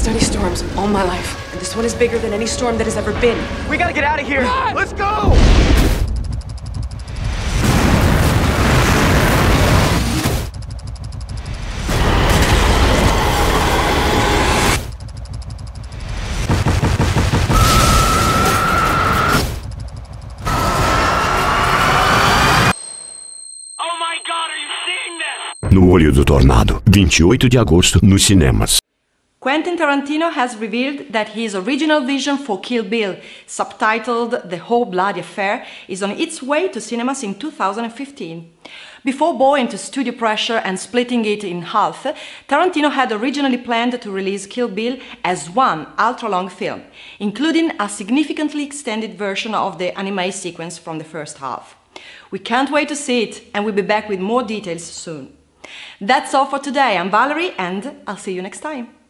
study storms all my life, and this one is bigger than any storm that has ever been. We gotta get out of here! Run! Let's go! No Olho do Tornado, 28 de agosto, nos cinemas. Quentin Tarantino has revealed that his original vision for Kill Bill, subtitled The Whole Bloody Affair, is on its way to cinemas in 2015. Before bowing to studio pressure and splitting it in half, Tarantino had originally planned to release Kill Bill as one ultra-long film, including a significantly extended version of the anime sequence from the first half. We can't wait to see it, and we'll be back with more details soon. That's all for today. I'm Valerie, and I'll see you next time.